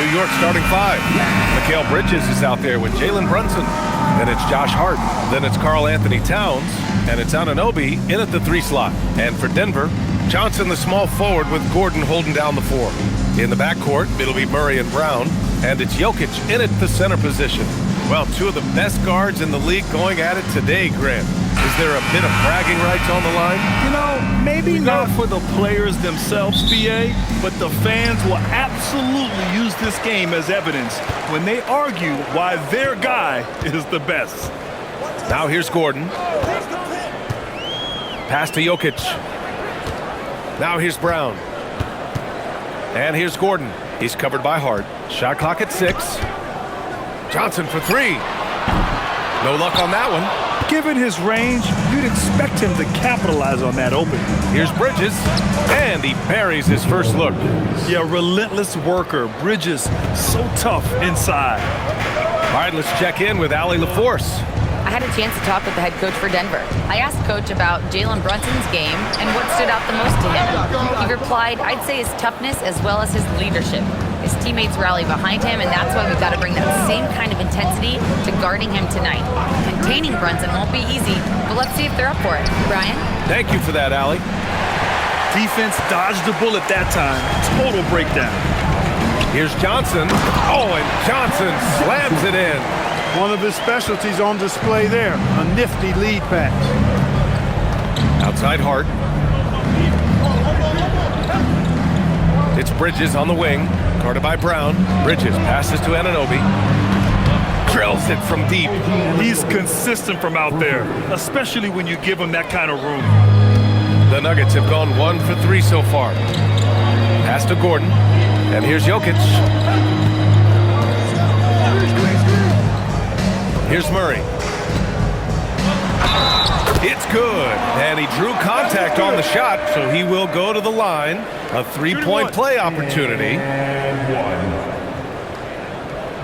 New York starting five. Mikal Bridges is out there with Jalen Brunson. Then it's Josh Hart. Then it's Karl Anthony Towns. And it's Anunoby in at the 3 slot. And for Denver, Johnson the small forward with Gordon holding down the 4. In the backcourt, it'll be Murray and Brown. And it's Jokic in at the center position. Well, 2 of the best guards in the league going at it today, Grant. Is there a bit of bragging rights on the line? You know, maybe not for the players themselves, BA, but the fans will absolutely use this game as evidence when they argue why their guy is the best. Now here's Gordon. Pass to Jokic. Now here's Brown. And here's Gordon. He's covered by Hart. Shot clock at 6. Johnson for 3. No luck on that one. Given his range, you'd expect him to capitalize on that opening. Here's Bridges, and he buries his first look. Yeah, relentless worker. Bridges, so tough inside. All right, let's check in with Allie LaForce. I had a chance to talk with the head coach for Denver. I asked Coach about Jalen Brunson's game and what stood out the most to him. He replied, I'd say his toughness as well as his leadership. His teammates rally behind him, and that's why we've got to bring that same kind of intensity to guarding him tonight. Containing Brunson won't be easy, but let's see if they're up for it. Brian? Thank you for that, Allie. Defense dodged the bullet that time. Total breakdown. Here's Johnson. Oh, and Johnson slams it in. One of his specialties on display there, a nifty lead pass. Outside Hart. It's Bridges on the wing, guarded by Brown. Bridges passes to Anunoby. Drills it from deep. He's consistent from out there, especially when you give him that kind of room. The Nuggets have gone 1 for 3 so far. Pass to Gordon, and here's Jokic. Here's Murray. It's good, and he drew contact on the shot, so he will go to the line. A 3-point play opportunity.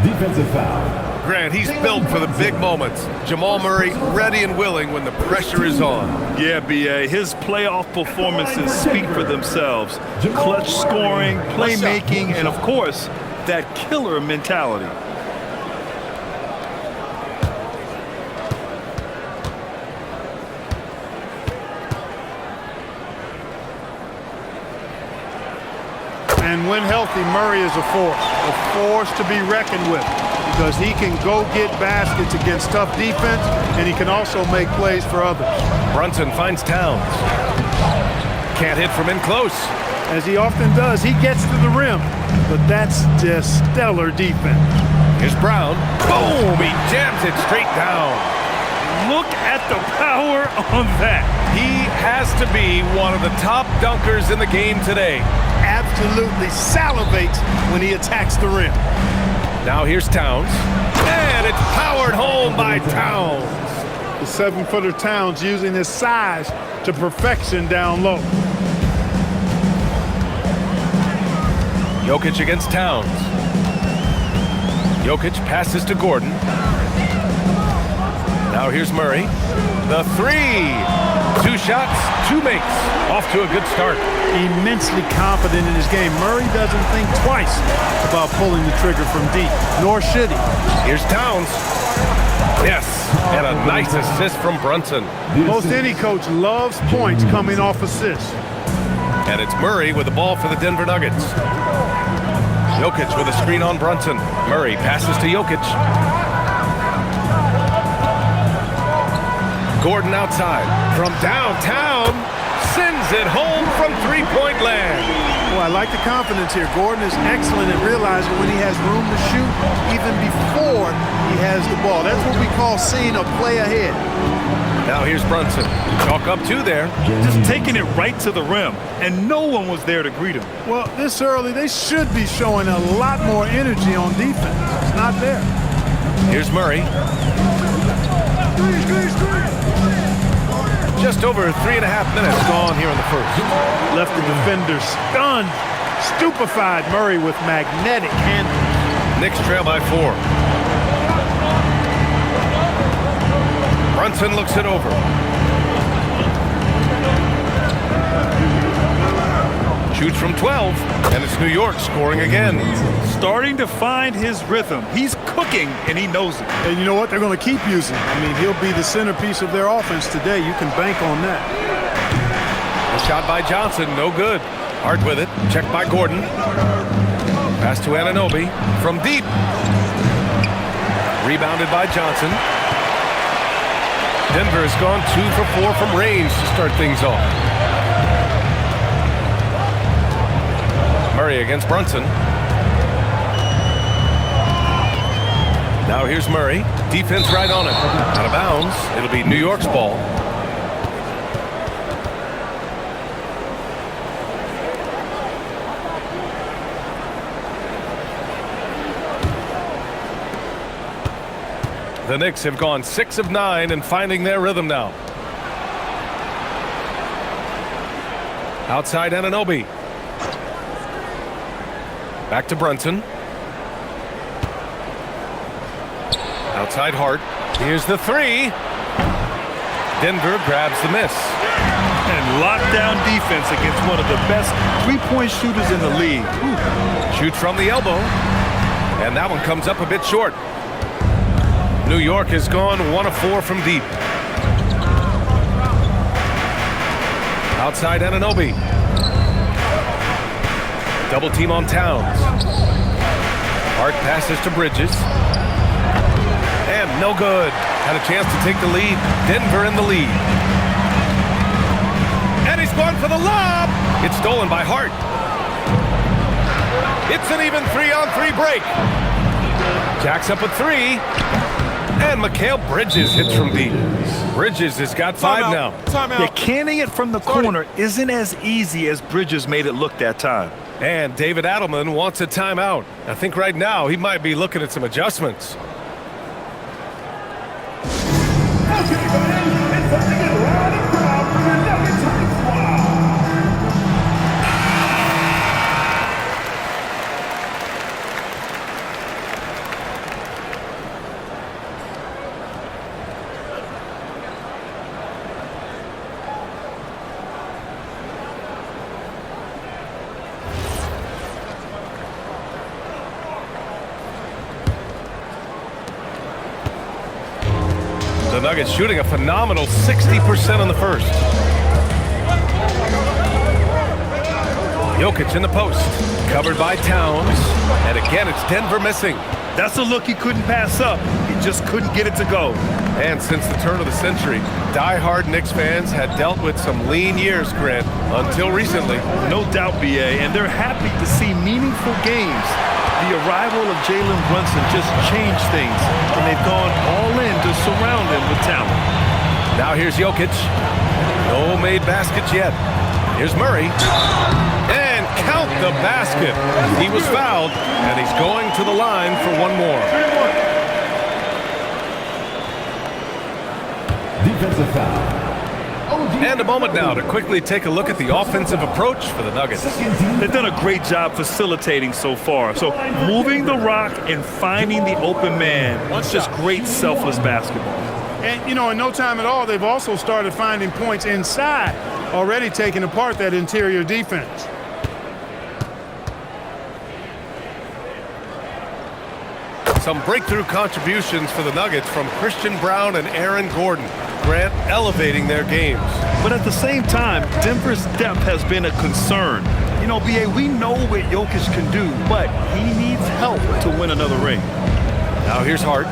Defensive foul. Grant, he's built for the big moments. Jamal Murray ready and willing when the pressure is on. Yeah, BA, his playoff performances speak for themselves. Clutch scoring, playmaking, and of course, that killer mentality. And when healthy, Murray is a force to be reckoned with, because he can go get baskets against tough defense, and he can also make plays for others. Brunson finds Towns. Can't hit from in close. As he often does, he gets to the rim, but that's just stellar defense. Here's Brown. Boom! He jams it straight down. Look at the power on that. He has to be one of the top dunkers in the game today. Absolutely salivates when he attacks the rim. Now here's Towns. And it's powered home by Towns. The 7-footer Towns using his size to perfection down low. Jokic against Towns. Jokic passes to Gordon. Now here's Murray. The 3. 2 shots, 2 makes. Off to a good start. Immensely confident in his game. Murray doesn't think twice about pulling the trigger from deep, nor should he. Here's Towns. Yes, and a nice assist from Brunson. Most any coach loves points coming off assists. And it's Murray with the ball for the Denver Nuggets. Jokic with a screen on Brunson. Murray passes to Jokic. Gordon outside. From downtown, sends it home from 3-point land. Well, I like the confidence here. Gordon is excellent at realizing when he has room to shoot even before he has the ball. That's what we call seeing a play ahead. Now here's Brunson. Chalk up 2 there. Just taking it right to the rim, and no one was there to greet him. Well, this early, they should be showing a lot more energy on defense. It's not there. Here's Murray. Just over 3.5 minutes gone here in the first. Left the defender stunned, stupefied. Murray with magnetic handling. Knicks trail by 4. Brunson looks it over. Shoots from 12, and it's New York scoring again. Starting to find his rhythm. He's cooking, and he knows it. And you know what? They're going to keep using him. I mean, he'll be the centerpiece of their offense today. You can bank on that. The shot by Johnson, no good. Hart with it, checked by Gordon. Pass to Anunoby from deep. Rebounded by Johnson. Denver has gone 2 for 4 from range to start things off. Murray against Brunson. Now here's Murray. Defense right on it. Out of bounds. It'll be New York's ball. The Knicks have gone 6 of 9 and finding their rhythm now. Outside Anunoby. Back to Brunson. Outside Hart. Here's the 3. Denver grabs the miss. And lockdown defense against one of the best three-point shooters in the league. Shoots from the elbow. And that one comes up a bit short. New York has gone 1 of 4 from deep. Outside Anunoby. Double team on Towns. Hart passes to Bridges. And no good. Had a chance to take the lead. Denver in the lead. And he's gone for the lob. It's stolen by Hart. It's an even 3-on-3 break. Jacks up a 3. And Mikal Bridges hits from deep. Bridges has got 5 now. Yeah, canning it from the corner isn't as easy as Bridges made it look that time. And David Adelman wants a timeout. I think right now he might be looking at some adjustments. The Nuggets shooting a phenomenal 60% in the first. Jokic in the post. Covered by Towns. And again, it's Denver missing. That's a look he couldn't pass up. He just couldn't get it to go. And since the turn of the century, die-hard Knicks fans had dealt with some lean years, Grant, until recently. No doubt, BA, and they're happy to see meaningful games. The arrival of Jalen Brunson just changed things, and they've gone all in to surround him with talent. Now here's Jokic. No made baskets yet. Here's Murray. And count the basket. He was fouled, and he's going to the line for one more. Defensive foul. And a moment now to quickly take a look at the offensive approach for the Nuggets. They've done a great job facilitating so far. So moving the rock and finding the open man. It's just great selfless basketball. And, you know, in no time at all, they've also started finding points inside, already taking apart that interior defense. Some breakthrough contributions for the Nuggets from Christian Brown and Aaron Gordon. Grant elevating their games. But at the same time, Denver's depth has been a concern. You know, BA, we know what Jokic can do, but he needs help to win another ring. Now here's Hart.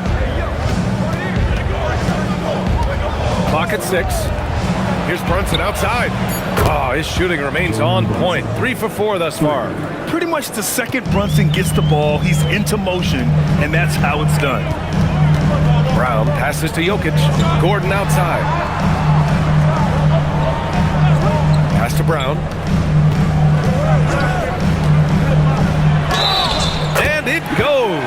Clock at 6. Here's Brunson outside. Oh, his shooting remains on point. 3 for 4 thus far. Pretty much the second Brunson gets the ball, he's into motion, and that's how it's done. Brown passes to Jokic. Gordon outside. Pass to Brown. And it goes.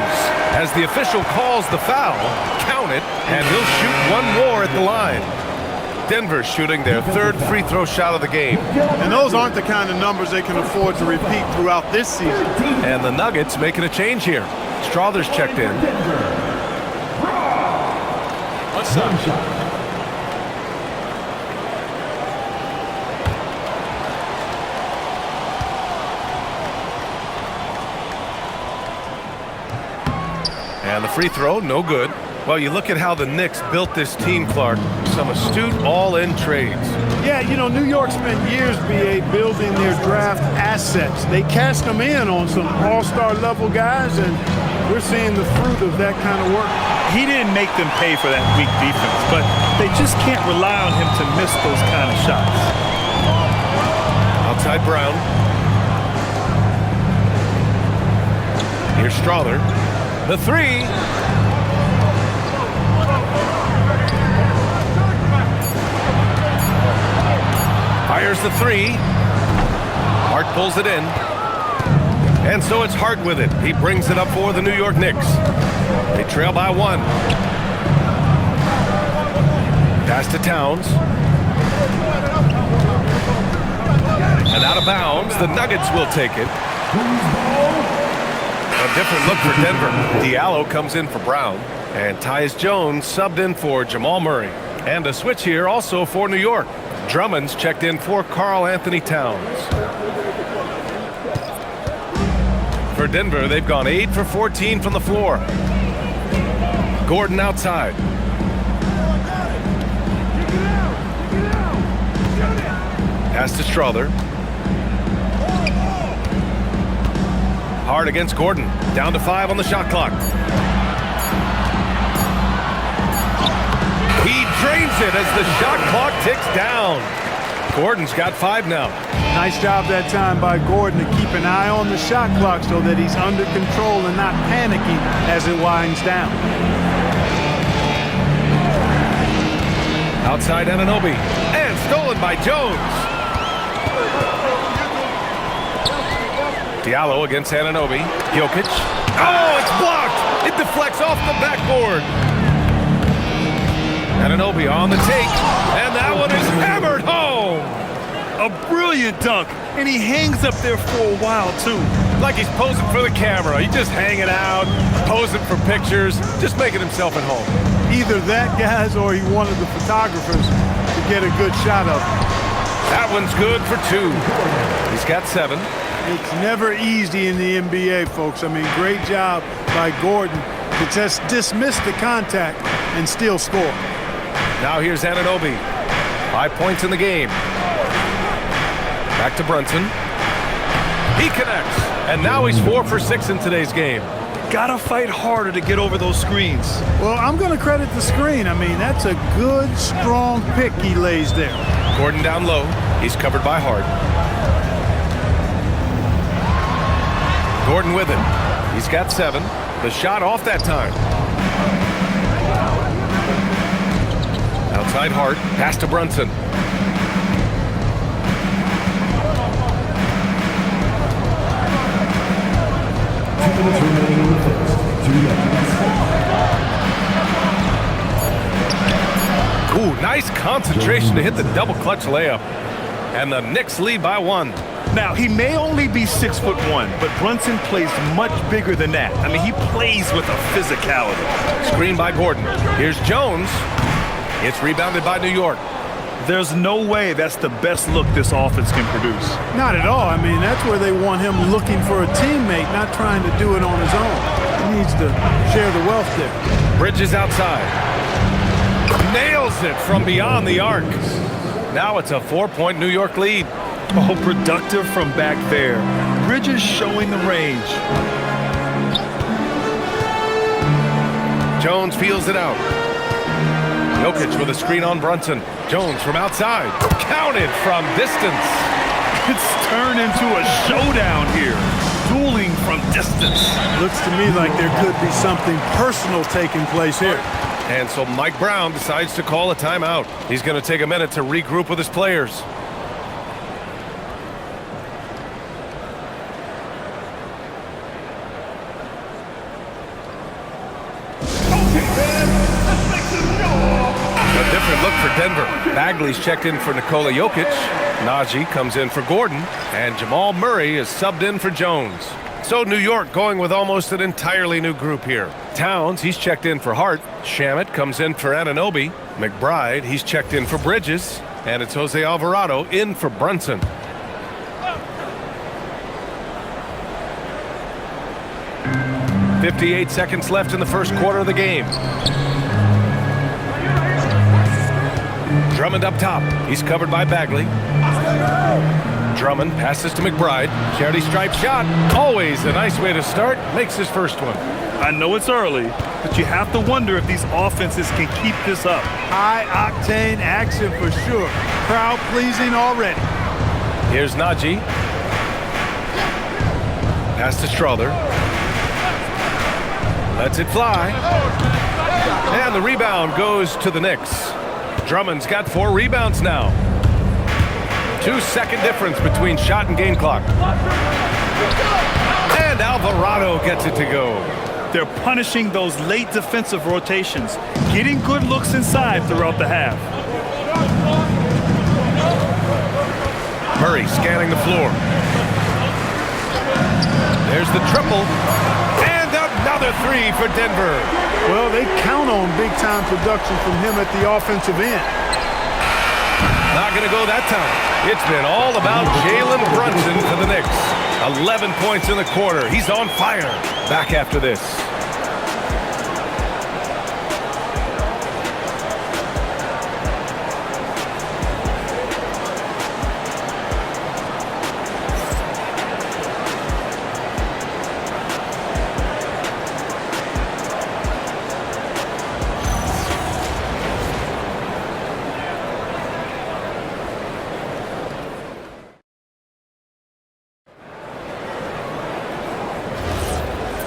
As the official calls the foul, count it, and he'll shoot one more at the line. Denver shooting their third free throw shot of the game. And those aren't the kind of numbers they can afford to repeat throughout this season. And the Nuggets making a change here. Strother's checked in. What's up? And the free throw, no good. Well, you look at how the Knicks built this team, Clark. Some astute all-in trades. Yeah, you know, New York spent years, B.A., building their draft assets. They cast them in on some all-star level guys, and we're seeing the fruit of that kind of work. He didn't make them pay for that weak defense, but they just can't rely on him to miss those kind of shots. Outside Brown. Here's Strother. The three. Fires the three. Hart pulls it in. And so it's Hart with it. He brings it up for the New York Knicks. They trail by 1. Pass to Towns. And out of bounds, the Nuggets will take it. A different look for Denver. Diallo comes in for Brown. And Tyus Jones subbed in for Jamal Murray. And a switch here also for New York. Drummond's checked in for Karl Anthony Towns. For Denver, they've gone 8 for 14 from the floor. Gordon outside. Pass to Strother. Hart against Gordon. Down to 5 on the shot clock. He drains it as the shot clock ticks down. Gordon's got 5 now. Nice job that time by Gordon to keep an eye on the shot clock so that he's under control and not panicking as it winds down. Outside Anunoby. And stolen by Jones. Diallo against Anunoby. Jokic. Oh, it's blocked. It deflects off the backboard. Anunoby on the take. And that one is hammered home. A brilliant dunk, and he hangs up there for a while, too. Like he's posing for the camera. He's just hanging out, posing for pictures, just making himself at home. Either that, guys, or he wanted the photographers to get a good shot of him. That one's good for 2. He's got 7. It's never easy in the NBA, folks. I mean, great job by Gordon to just dismiss the contact and still score. Now here's Anunoby. 5 points in the game. Back to Brunson. He connects. And now he's 4 for 6 in today's game. Gotta fight harder to get over those screens. Well, I'm going to credit the screen. I mean, that's a good, strong pick he lays there. Gordon down low. He's covered by Hart. Gordon with it. He's got 7. The shot off that time. Outside Hart. Pass to Brunson. 2 minutes remaining in the first. 2 minutes. Ooh, nice concentration to hit the double clutch layup. And the Knicks lead by 1. Now, he may only be 6'1", but Brunson plays much bigger than that. I mean, he plays with a physicality. Screen by Gordon. Here's Jones. It's rebounded by New York. There's no way that's the best look this offense can produce. Not at all. I mean, that's where they want him looking for a teammate, not trying to do it on his own. He needs to share the wealth there. Bridges outside. Nails it from beyond the arc. Now it's a 4-point New York lead. Oh, productive from back there. Bridges showing the range. Jones feels it out. Jokic with a screen on Brunson. Jones from outside. Counted from distance. It's turned into a showdown here. Dueling from distance. Looks to me like there could be something personal taking place here. And so Mike Brown decides to call a timeout. He's going to take a minute to regroup with his players. A different look for Denver. Bagley's checked in for Nikola Jokic. Najee comes in for Gordon. And Jamal Murray is subbed in for Jones. So New York going with almost an entirely new group here. Towns, he's checked in for Hart. Shamet comes in for Anunoby. McBride, he's checked in for Bridges. And it's Jose Alvarado in for Brunson. 58 seconds left in the first quarter of the game. Drummond up top. He's covered by Bagley. Drummond passes to McBride. Charity stripe shot. Always a nice way to start. Makes his first one. I know it's early, but you have to wonder if these offenses can keep this up. High-octane action for sure. Crowd-pleasing already. Here's Najee. Pass to Strother. Lets it fly. And the rebound goes to the Knicks. Drummond's got 4 rebounds now. 2-second difference between shot and game clock. And Alvarado gets it to go. They're punishing those late defensive rotations, getting good looks inside throughout the half. Murray scanning the floor. There's the triple. And another 3 for Denver. Well, they count on big-time production from him at the offensive end. Not going to go that time. It's been all about Jalen Brunson for the Knicks. 11 points in the quarter. He's on fire. Back after this.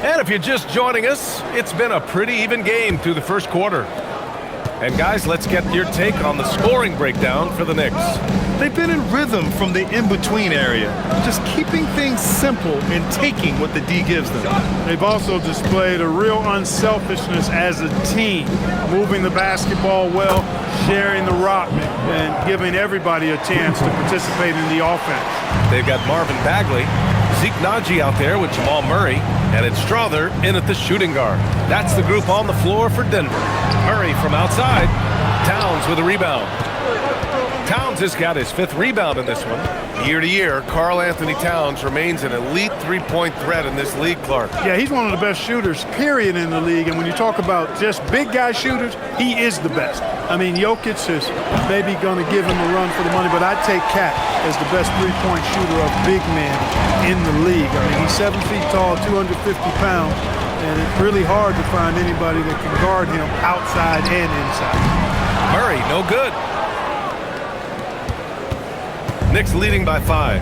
And if you're just joining us, it's been a pretty even game through the first quarter. And guys, let's get your take on the scoring breakdown for the Knicks. They've been in rhythm from the in-between area, just keeping things simple and taking what the D gives them. They've also displayed a real unselfishness as a team, moving the basketball well, sharing the rock, and giving everybody a chance to participate in the offense. They've got Marvin Bagley, Zeke Najee out there with Jamal Murray, and it's Strother in at the shooting guard. That's the group on the floor for Denver. Murray from outside. Towns with a rebound. Towns has got his 5th rebound in this one. Year to year, Karl Anthony Towns remains an elite three-point threat in this league, Clark. Yeah, he's one of the best shooters, period, in the league. And when you talk about just big guy shooters, he is the best. I mean, Jokic is maybe going to give him a run for the money, but I'd take Cat as the best three-point shooter of big men in the league. I mean, he's 7 feet tall, 250 pounds, and it's really hard to find anybody that can guard him outside and inside. Murray, no good. Knicks leading by 5.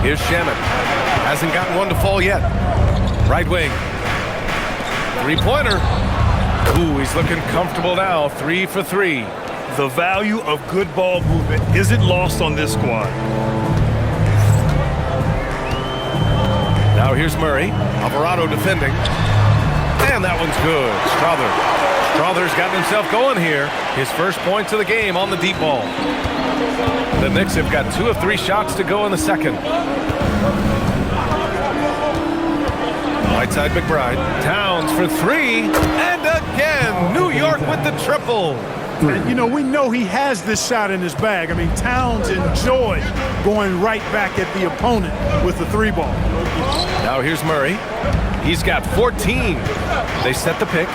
Here's Shaman. Hasn't gotten one to fall yet. Right wing. 3-pointer. Ooh, he's looking comfortable now. 3 for 3. The value of good ball movement isn't lost on this squad. Now here's Murray. Alvarado defending. And that one's good. Strother's gotten himself going here. His first points of the game on the deep ball. The Knicks have got 2 of 3 shots to go in the second. Right side McBride. Towns for 3. And again, New York with the triple. And, you know, we know he has this shot in his bag. I mean, Towns enjoys going right back at the opponent with the 3-ball. Now here's Murray. He's got 14. They set the pick.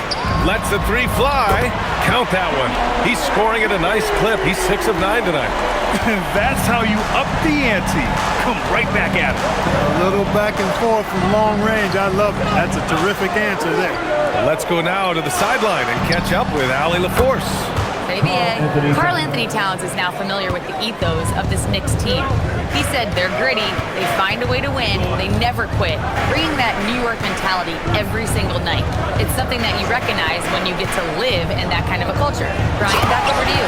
Lets the 3 fly. Count that one. He's scoring at a nice clip. He's 6 of 9 tonight. That's how you up the ante. Come right back at him. A little back and forth from long range. I love it. That's a terrific answer there. Let's go now to the sideline and catch up with Allie LaForce. NBA. Karl Anthony Towns is now familiar with the ethos of this Knicks team. He said they're gritty, they find a way to win, they never quit, bringing that New York mentality every single night. It's something that you recognize when you get to live in that kind of a culture. Brian, back over to you.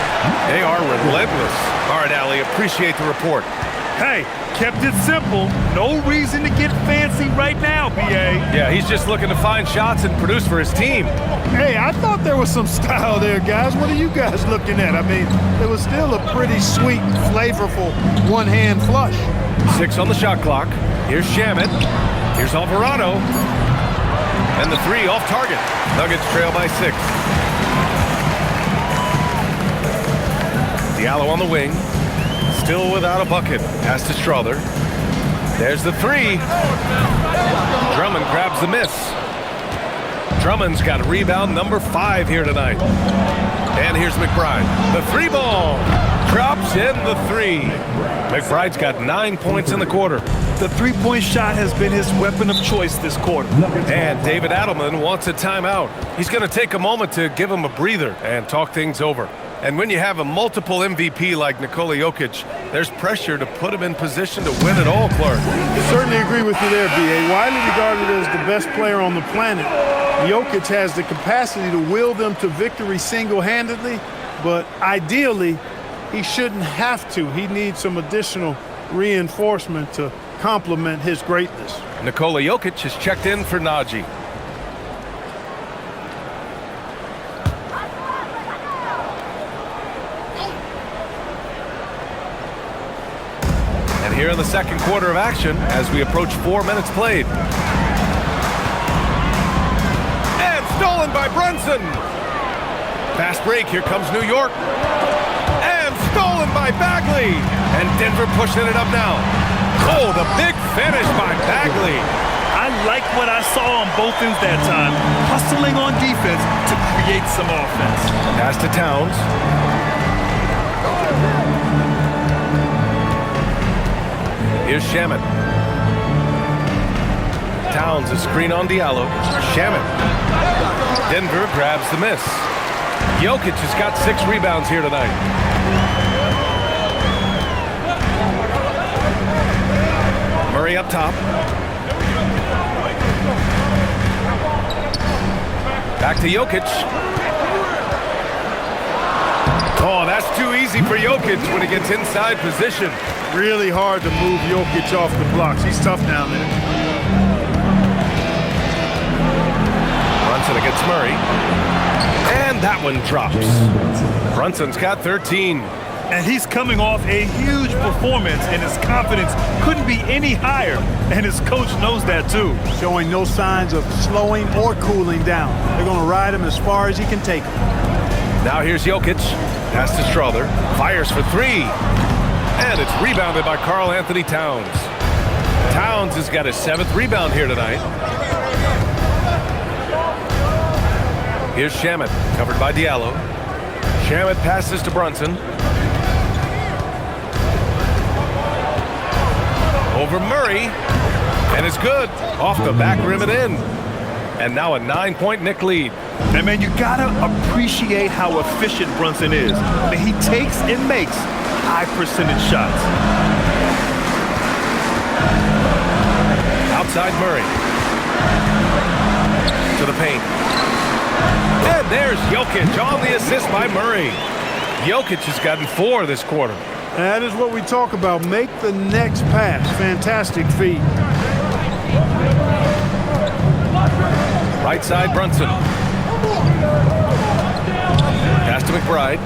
They are relentless. All right, Allie, appreciate the report. Hey, kept it simple. No reason to get fancy right now, BA. Yeah, he's just looking to find shots and produce for his team. Hey, I thought there was some style there, guys. What are you guys looking at? I mean, it was still a pretty sweet, flavorful one-hand flush. 6 on the shot clock. Here's Shaman. Here's Alvarado. And the 3 off target. Nuggets trail by 6. Diallo on the wing. Still without a bucket. Pass to Strother. There's the three. Drummond grabs the miss. Drummond's got rebound number 5 here tonight. And here's McBride. The 3 ball. Drops in the 3. McBride's got 9 points in the quarter. The three-point shot has been his weapon of choice this quarter. And David Adelman wants a timeout. He's going to take a moment to give him a breather and talk things over. And when you have a multiple MVP like Nikola Jokic, there's pressure to put him in position to win it all, Clark. Certainly agree with you there, B.A. Widely regarded as the best player on the planet, Jokic has the capacity to will them to victory single-handedly, but ideally, he shouldn't have to. He needs some additional reinforcement to complement his greatness. Nikola Jokic has checked in for Najee. And here in the second quarter of action as we approach 4 minutes played. And stolen by Brunson. Fast break, here comes New York. And stolen by Bagley. And Denver pushing it up now. Oh, the big finish by Bagley. I like what I saw on both ends that time. Hustling on defense to create some offense. Pass to Towns. Here's Shamet. Towns a screen on Diallo. Shamet. Denver grabs the miss. Jokic has got 6 rebounds here tonight. Murray up top. Back to Jokic. Oh, that's too easy for Jokic when he gets inside position. Really hard to move Jokic off the blocks. He's tough down there. Brunson against Murray. And that one drops. Brunson's got 13. And he's coming off a huge performance, and his confidence couldn't be any higher. And his coach knows that, too. Showing no signs of slowing or cooling down. They're going to ride him as far as he can take him. Now here's Jokic. Pass to Strother. Fires for 3. And it's rebounded by Karl Anthony Towns. Towns has got his 7th rebound here tonight. Here's Shamet, covered by Diallo. Shamet passes to Brunson. Over Murray. And it's good. Off the back rim and in. And now a 9-point Knick lead. And, man, you got to appreciate how efficient Brunson is. I mean, he takes and makes high-percentage shots. Outside Murray. To the paint. And there's Jokic on the assist by Murray. Jokic has gotten 4 this quarter. That is what we talk about. Make the next pass. Fantastic feat. Right side, Brunson. Pass to McBride.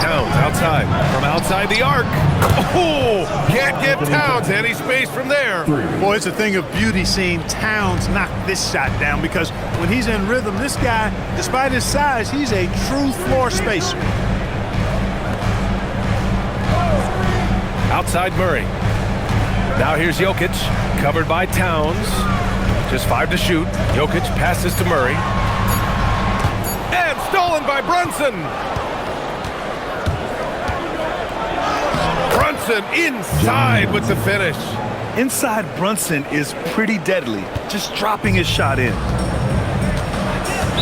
Towns outside. From outside the arc. Oh! Can't get Towns any space from there. Boy, it's a thing of beauty seeing Towns knock this shot down, because when he's in rhythm, this guy, despite his size, he's a true floor spacer. Outside Murray. Now here's Jokic. Covered by Towns. Just 5 to shoot. Jokic passes to Murray. And stolen by Brunson. Brunson inside with the finish. Inside Brunson is pretty deadly, just dropping his shot in.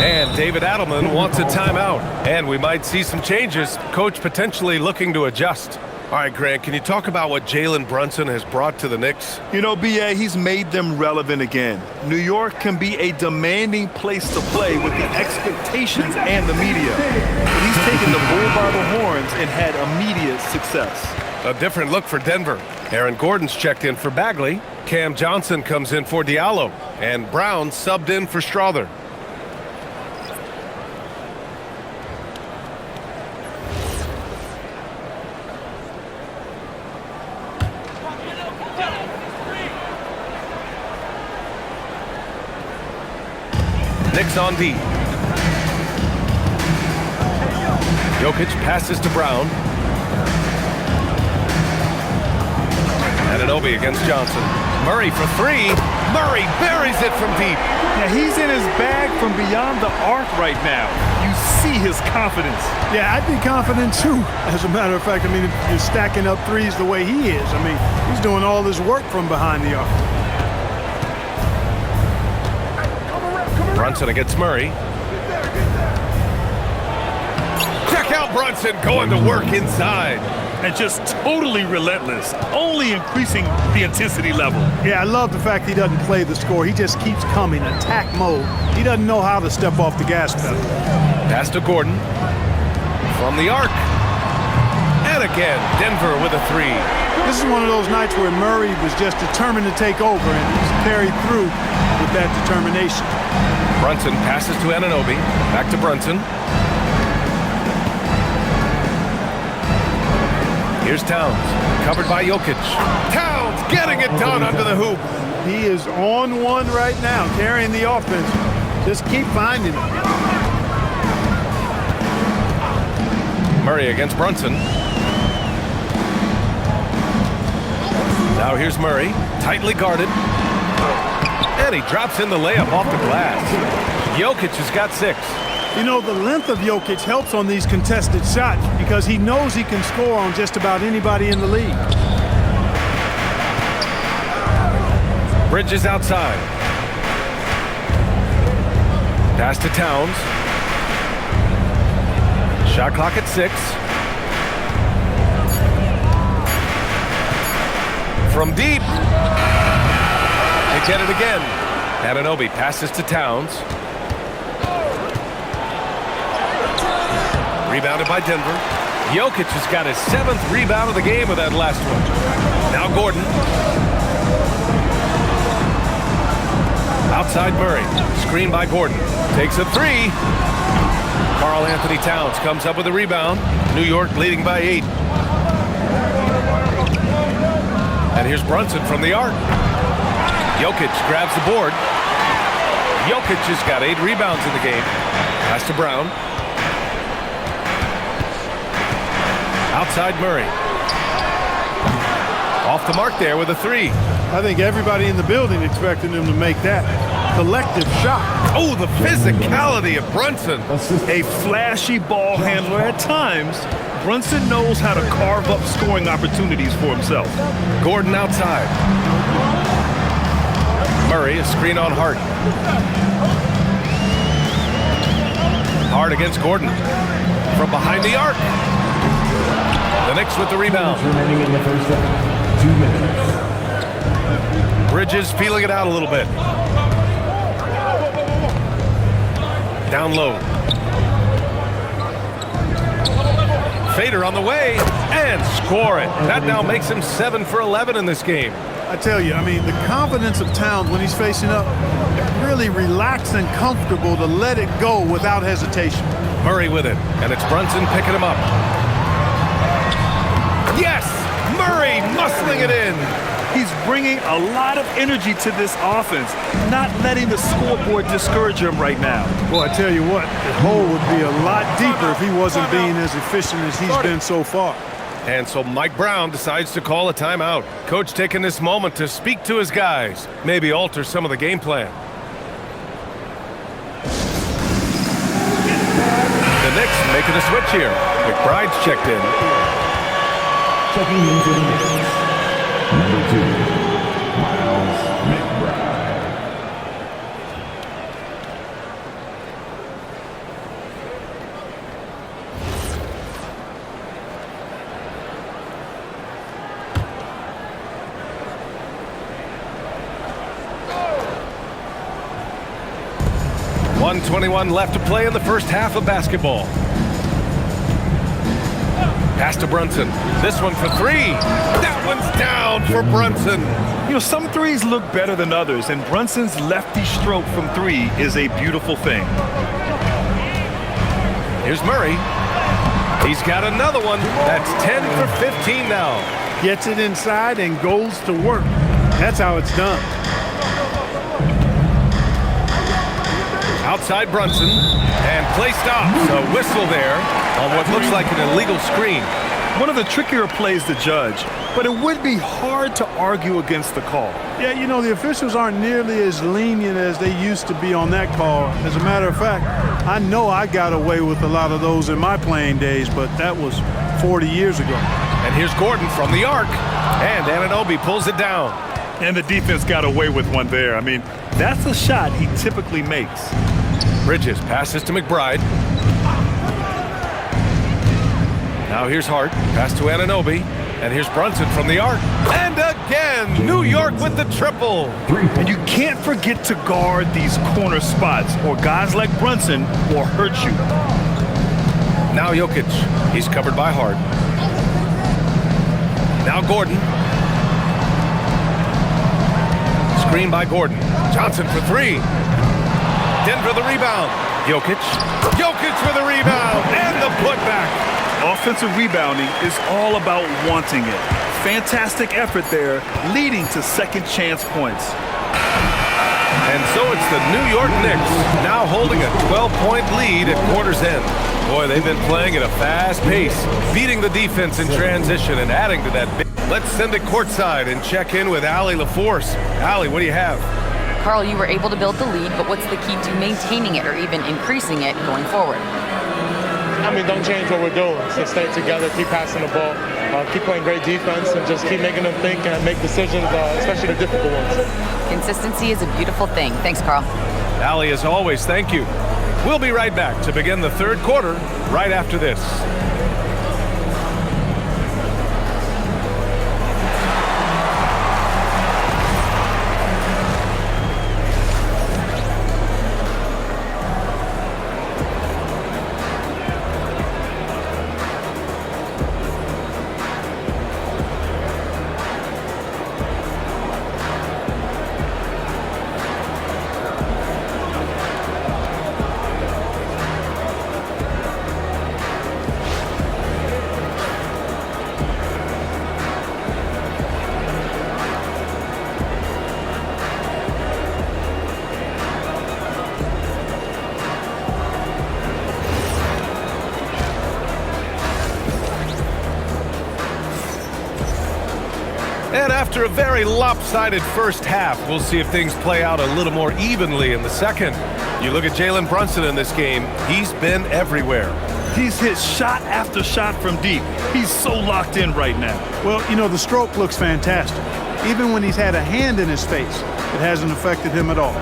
And David Adelman wants a timeout. And we might see some changes. Coach potentially looking to adjust. All right, Grant, can you talk about what Jalen Brunson has brought to the Knicks? You know, B.A., he's made them relevant again. New York can be a demanding place to play with the expectations and the media. But he's taken the bull by the horns and had immediate success. A different look for Denver. Aaron Gordon's checked in for Bagley. Cam Johnson comes in for Diallo. And Brown subbed in for Strother. Knicks on D. Jokic passes to Brown. Anunoby against Johnson. Murray for three. Murray buries it from deep. Yeah, he's in his bag from beyond the arc right now. You see his confidence. Yeah, I'd be confident too. As a matter of fact, I mean, if you're stacking up threes the way he is, I mean, he's doing all his work from behind the arc. Brunson against Murray. Check out Brunson going to work inside. And just totally relentless, only increasing the intensity level. Yeah, I love the fact he doesn't play the score. He just keeps coming, attack mode. He doesn't know how to step off the gas pedal. Pass to Gordon. From the arc. And again, Denver with a three. This is one of those nights where Murray was just determined to take over, and he's carried through with that determination. Brunson passes to Anunoby. Back to Brunson. Here's Towns, covered by Jokic. Towns getting it done under the hoop. He is on one right now, carrying the offense. Just keep finding him. Murray against Brunson. Now here's Murray, tightly guarded. And he drops in the layup off the glass. Jokic has got 6. You know, the length of Jokic helps on these contested shots because he knows he can score on just about anybody in the league. Bridges outside. Pass to Towns. Shot clock at 6. From deep. They get it again. Anunoby passes to Towns. Rebounded by Denver. Jokic has got his 7th rebound of the game with that last one. Now Gordon. Outside Murray. Screen by Gordon. Takes a 3. Karl Anthony Towns comes up with a rebound. New York leading by 8. And here's Brunson from the arc. Jokic grabs the board. Jokic has got 8 rebounds in the game. Pass to Brown. Outside Murray. Off the mark there with a 3. I think everybody in the building expected him to make that collective shot. Oh, the physicality of Brunson. A flashy ball handler at times. Brunson knows how to carve up scoring opportunities for himself. Gordon outside. Murray, a screen on Hart. Hart against Gordon. From behind the arc. The Knicks with the rebound. Remaining in the first half, 2 minutes. Bridges feeling it out a little bit. Down low. Fader on the way and score it. That now makes him 7 for 11 in this game. I tell you, I mean, the confidence of Towns when he's facing up, really relaxed and comfortable to let it go without hesitation. Murray with it, and it's Brunson picking him up. Yes! Murray muscling it in. He's bringing a lot of energy to this offense, not letting the scoreboard discourage him right now. Boy, I tell you what, the hole would be a lot deeper if he wasn't being as efficient as he's been so far. And so Mike Brown decides to call a timeout. Coach taking this moment to speak to his guys, maybe alter some of the game plan. The Knicks making a switch here. McBride's checked in. Checking in for the Knicks. Number 2, Miles McBride. .121 left to play in the first half of basketball. Pass to Brunson. This one for 3. That one's down for Brunson. You know, some threes look better than others, and Brunson's lefty stroke from 3 is a beautiful thing. Here's Murray. He's got another one. That's 10 for 15 now. Gets it inside and goes to work. That's how it's done. Outside Brunson, and play stops. A whistle there on what looks like an illegal screen. One of the trickier plays to judge, but it would be hard to argue against the call. Yeah, you know, the officials aren't nearly as lenient as they used to be on that call. As a matter of fact, I know I got away with a lot of those in my playing days, but that was 40 years ago. And here's Gordon from the arc. And Anunoby pulls it down. And the defense got away with one there. I mean, that's a shot he typically makes. Bridges passes to McBride. Now here's Hart. Pass to Anunoby. And here's Brunson from the arc. And again, New York with the triple. And you can't forget to guard these corner spots, or guys like Brunson will hurt you. Now Jokic. He's covered by Hart. Now Gordon. Screen by Gordon. Johnson for three. Denver the rebound. Jokic. Jokic for the rebound. And the putback. Offensive rebounding is all about wanting it. Fantastic effort there, leading to second chance points. And so it's the New York Knicks now holding a 12-point lead at quarter's end. Boy, they've been playing at a fast pace, beating the defense in transition and adding to that. Let's send it courtside and check in with Allie LaForce. Allie, what do you have? Carl, you were able to build the lead, but what's the key to maintaining it or even increasing it going forward? I mean, don't change what we're doing. So stay together, keep passing the ball, keep playing great defense, and just keep making them think and make decisions, especially the difficult ones. Consistency is a beautiful thing. Thanks, Carl. Allie, as always, thank you. We'll be right back to begin the third quarter right after this. And after a very lopsided first half, we'll see if things play out a little more evenly in the second. You look at Jalen Brunson in this game, he's been everywhere. He's hit shot after shot from deep. He's so locked in right now. Well, you know, the stroke looks fantastic. Even when he's had a hand in his face, it hasn't affected him at all.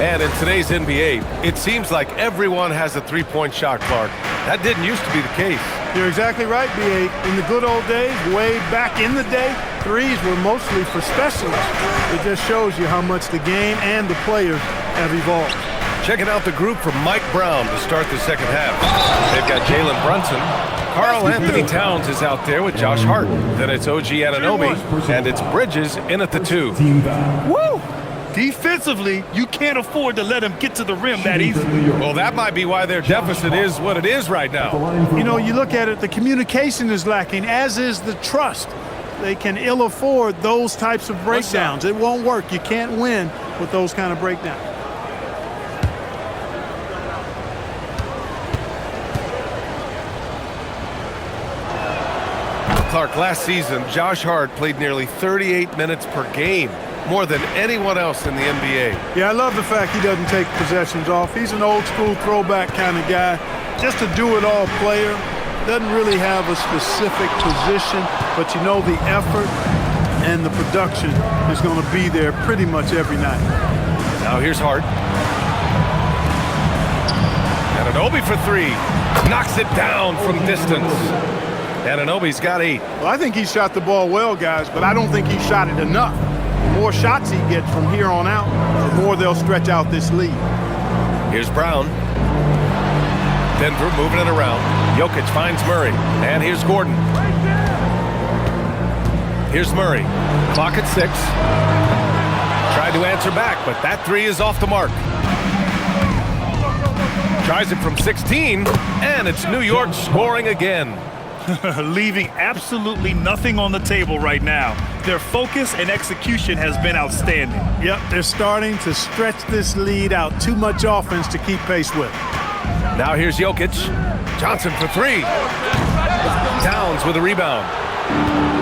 And in today's NBA, it seems like everyone has a three-point shot, Clark. That didn't used to be the case. You're exactly right, B.A. In the good old days, way back in the day, threes were mostly for specialists. It just shows you how much the game and the players have evolved. Checking out the group from Mike Brown to start the second half. They've got Jalen Brunson. Karl Anthony Towns is out there with Josh Hart. Then it's OG Anunoby, and it's Bridges in at the two. Woo! Defensively, you can't afford to let him get to the rim that easily. Well, that might be why their deficit is what it is right now. You know, you look at it, the communication is lacking, as is the trust. They can ill afford those types of breakdowns. It won't work. You can't win with those kind of breakdowns. Clark, last season, Josh Hart played nearly 38 minutes per game, more than anyone else in the NBA. Yeah, I love the fact he doesn't take possessions off. He's an old-school throwback kind of guy, just a do-it-all player. Doesn't really have a specific position, but you know the effort and the production is going to be there pretty much every night. Now here's Hart. Anunoby for three. Knocks it down from distance. Anunoby's got 8. Well, I think he shot the ball well, guys, but I don't think he shot it enough. The more shots he gets from here on out, the more they'll stretch out this lead. Here's Brown. Denver moving it around. Jokic finds Murray. And here's Gordon. Here's Murray. Clock at 6. Tried to answer back, but that three is off the mark. Tries it from 16, and it's New York scoring again. Leaving absolutely nothing on the table right now. Their focus and execution has been outstanding. Yep, they're starting to stretch this lead out. Too much offense to keep pace with. Now here's Jokic. Johnson for three. Towns with a rebound.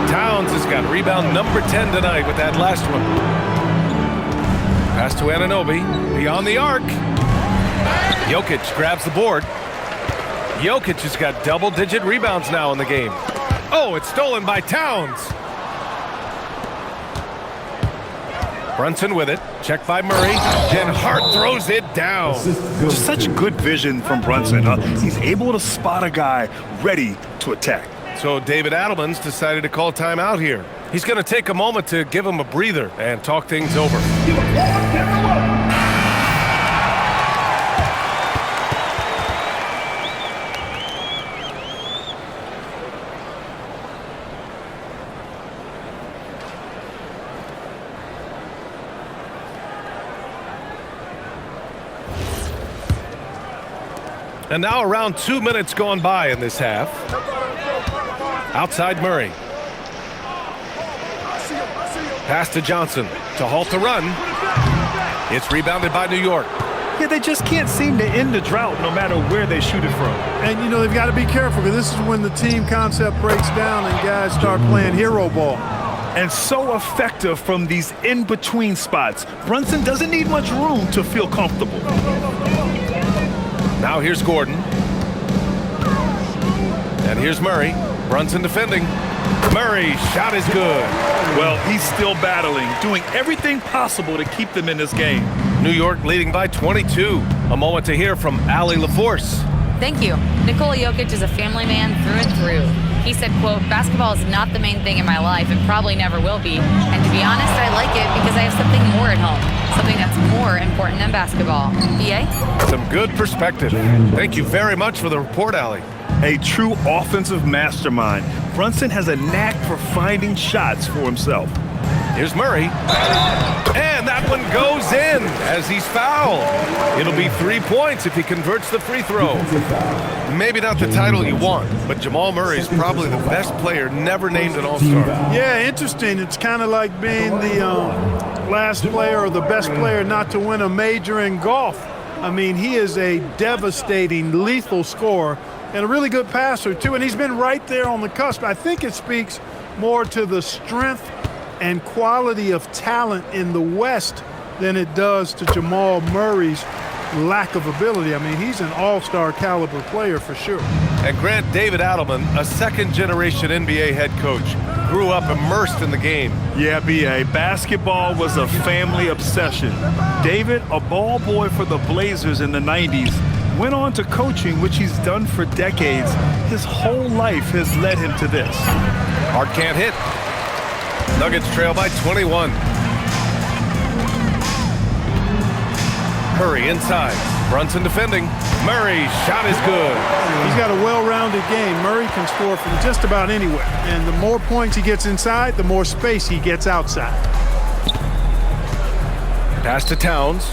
Towns has got rebound number 10 tonight with that last one. Pass to Anunoby. Beyond the arc. Jokic grabs the board. Jokic has got double-digit rebounds now in the game. Oh, it's stolen by Towns. Brunson with it. Checked by Murray. Then Hart throws it down. Just such good vision from Brunson. He's able to spot a guy ready to attack. So David Adelman's decided to call timeout here. He's going to take a moment to give him a breather and talk things over. And now around 2 minutes gone by in this half. Outside Murray. Pass to Johnson to halt the run. It's rebounded by New York. Yeah, they just can't seem to end the drought no matter where they shoot it from. And, you know, they've got to be careful because this is when the team concept breaks down and guys start playing hero ball. And so effective from these in-between spots. Brunson doesn't need much room to feel comfortable. Now here's Gordon. And here's Murray. Brunson defending. Murray, shot is good. Well, he's still battling, doing everything possible to keep them in this game. New York leading by 22. A moment to hear from Allie LaForce. Thank you. Nikola Jokic is a family man through and through. He said, quote, basketball is not the main thing in my life and probably never will be. And to be honest, I like it because I have something more at home. Something that's more important than basketball. BA? Some good perspective. Thank you very much for the report, Allie. A true offensive mastermind. Brunson has a knack for finding shots for himself. Here's Murray. And that one goes in as he's fouled. It'll be 3 points if he converts the free throw. Maybe not the title you want, but Jamal Murray's probably the best player never named an All-Star. Yeah, interesting. It's kind of like being the last player or the best player not to win a major in golf. I mean, he is a devastating, lethal scorer and a really good passer, too. And he's been right there on the cusp. I think it speaks more to the strength and quality of talent in the West than it does to Jamal Murray's lack of ability. I mean, he's an all-star caliber player for sure. And Grant, David Adelman, a second-generation NBA head coach, grew up immersed in the game. Yeah, B.A., basketball was a family obsession. David, a ball boy for the Blazers in the 90s, went on to coaching, which he's done for decades. His whole life has led him to this. Hart can't hit. Nuggets trail by 21. Murray inside. Brunson defending. Murray, shot is good. He's got a well-rounded game. Murray can score from just about anywhere. And the more points he gets inside, the more space he gets outside. Pass to Towns.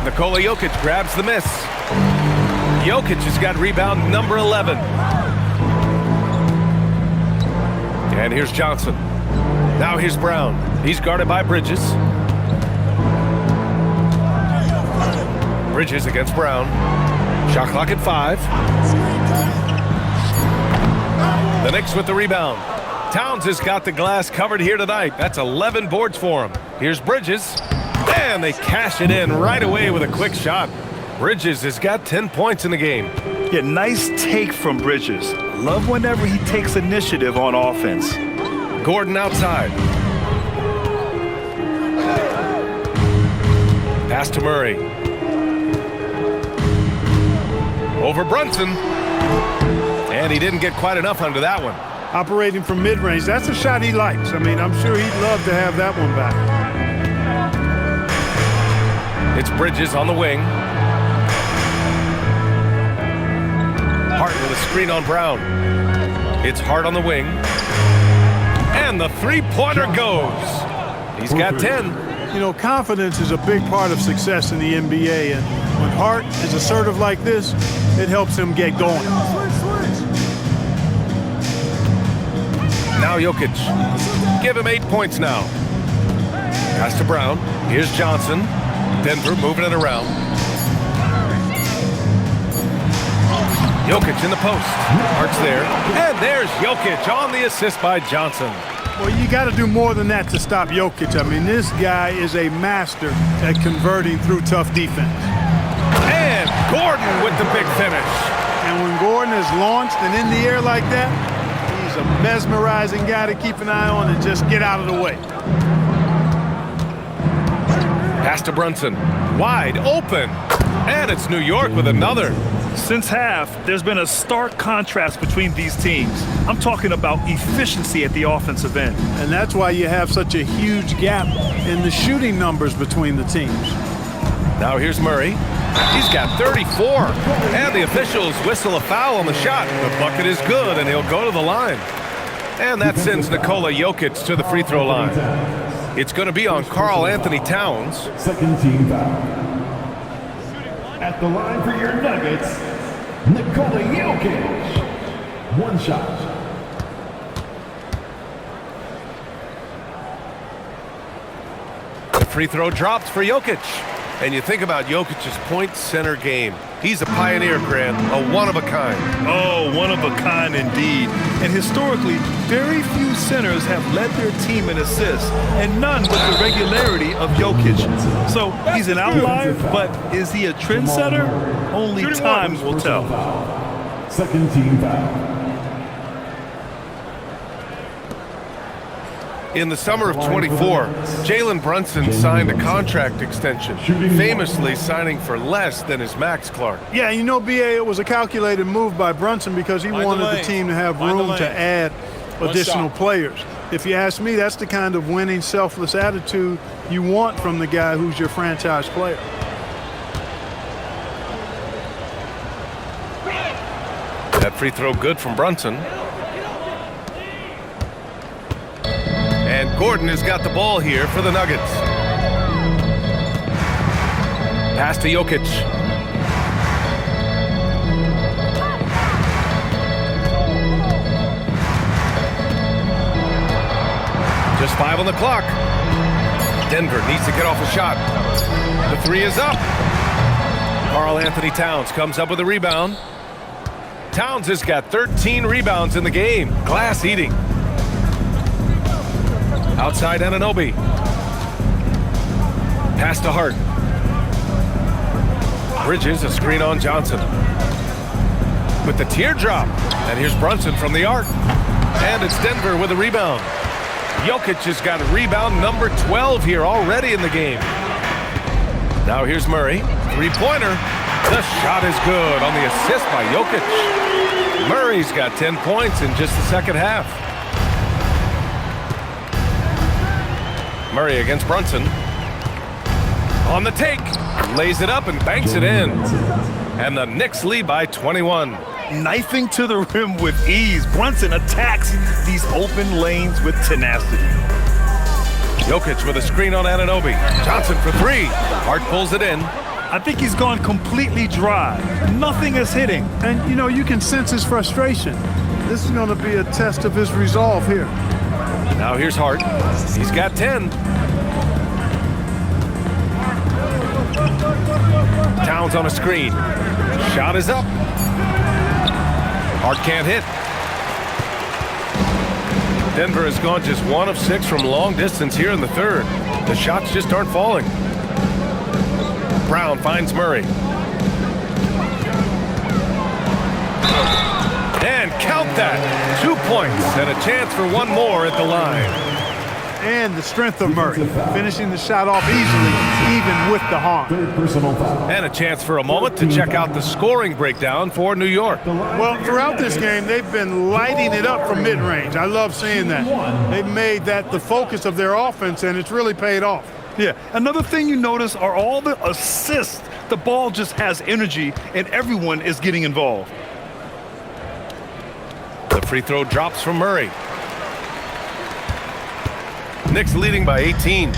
Nikola Jokic grabs the miss. Jokic has got rebound number 11. And here's Johnson. Now here's Brown. He's guarded by Bridges. Bridges against Brown. Shot clock at 5. The Knicks with the rebound. Towns has got the glass covered here tonight. That's 11 boards for him. Here's Bridges. And they cash it in right away with a quick shot. Bridges has got 10 points in the game. Yeah, nice take from Bridges. Love whenever he takes initiative on offense. Gordon outside. Pass to Murray. Over Brunson. And he didn't get quite enough under that one. Operating from mid-range, that's a shot he likes. I mean, I'm sure he'd love to have that one back. It's Bridges on the wing. Hart with a screen on Brown. It's Hart on the wing. And the three-pointer goes. He's got 10. You know, confidence is a big part of success in the NBA. And when Hart is assertive like this, it helps him get going. Now Jokic. Give him 8 points now. Pass to Brown. Here's Johnson. Denver moving it around. Jokic in the post. Hart's there. And there's Jokic on the assist by Johnson. Well, you got to do more than that to stop Jokic. I mean, this guy is a master at converting through tough defense. And Gordon with the big finish. And when Gordon is launched and in the air like that, he's a mesmerizing guy to keep an eye on and just get out of the way. Pass to Brunson. Wide open. And it's New York with another. Since half, there's been a stark contrast between these teams. I'm talking about efficiency at the offensive end. And that's why you have such a huge gap in the shooting numbers between the teams. Now here's Murray. He's got 34. And the officials whistle a foul on the shot. The bucket is good, and he'll go to the line. And that sends Nikola Jokic to the free throw line. It's going to be on Karl Anthony Towns. Second team foul. At the line for your Nuggets, Nikola Jokic. One shot. The free throw dropped for Jokic. And you think about Jokic's point center game. He's a pioneer, Grant, a one-of-a-kind. Oh, one of a kind indeed. And historically, very few centers have led their team in assists, and none with the regularity of Jokic. So he's an outlier, but is he a trendsetter? Only time will tell. Second team foul. In the summer of 24, Jalen Brunson signed a contract extension, famously signing for less than his max, Clark. Yeah, you know, B.A., it was a calculated move by Brunson because he wanted the team to have room to add additional players. If you ask me, that's the kind of winning, selfless attitude you want from the guy who's your franchise player. That free throw good from Brunson. And Gordon has got the ball here for the Nuggets. Pass to Jokic. Just 5 on the clock. Denver needs to get off a shot. The three is up. Karl Anthony Towns comes up with a rebound. Towns has got 13 rebounds in the game. Glass eating. Outside Anunoby. Pass to Hart. Bridges, a screen on Johnson. With the teardrop. And here's Brunson from the arc. And it's Denver with a rebound. Jokic has got rebound number 12 here already in the game. Now here's Murray. Three-pointer. The shot is good on the assist by Jokic. Murray's got 10 points in just the second half. Murray against Brunson. On the take. Lays it up and banks it in. And the Knicks lead by 21. Knifing to the rim with ease, Brunson attacks these open lanes with tenacity. Jokic with a screen on Anunoby. Johnson for three. Hart pulls it in. I think he's gone completely dry. Nothing is hitting. And, you know, you can sense his frustration. This is going to be a test of his resolve here. Now here's Hart. He's got 10. Towns on a screen. Shot is up. Hart can't hit. Denver has gone just 1 of 6 from long distance here in the third. The shots just aren't falling. Brown finds Murray. And count that. 2 points and a chance for one more at the line. And the strength of Murray, finishing the shot off easily, even with the harm. Third personal foul. And a chance for a moment to check out the scoring breakdown for New York. Well, throughout this game, they've been lighting it up from mid-range. I love seeing that. They've made that the focus of their offense, and it's really paid off. Yeah, another thing you notice are all the assists. The ball just has energy, and everyone is getting involved. The free throw drops from Murray. Knicks leading by 18.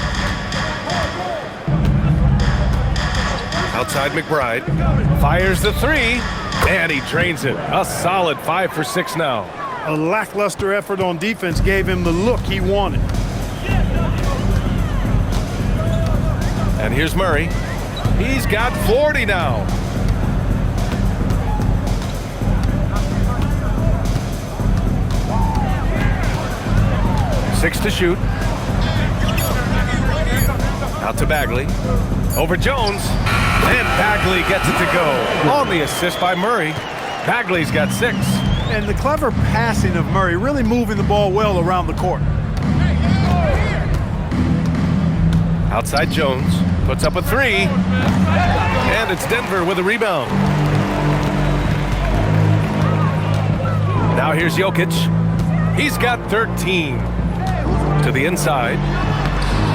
Outside McBride. Fires the three. And he drains it. A solid 5 for 6 now. A lackluster effort on defense gave him the look he wanted. And here's Murray. He's got 40 now. Six to shoot. Out to Bagley. Over Jones. And Bagley gets it to go. On the assist by Murray. Bagley's got 6. And the clever passing of Murray, really moving the ball well around the court. Outside Jones. Puts up a 3. And it's Denver with a rebound. Now here's Jokic. He's got 13. To the inside.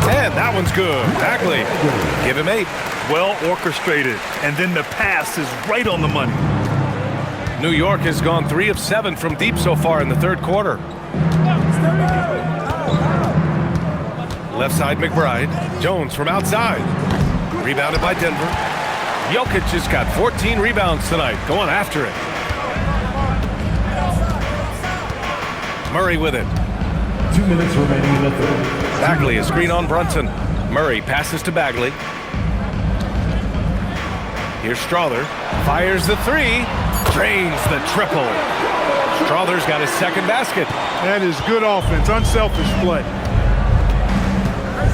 And that one's good. Bagley. Give him 8. Well orchestrated. And then the pass is right on the money. New York has gone 3 of 7 from deep so far in the third quarter. Left side McBride. Jones from outside. Rebounded by Denver. Jokic has got 14 rebounds tonight. Going after it. Murray with it. 2 minutes remaining in the third. Bagley, a screen on Brunson. Murray passes to Bagley. Here's Strawther. Fires the 3. Drains the triple. Strawther's got his second basket. That is good offense, unselfish play.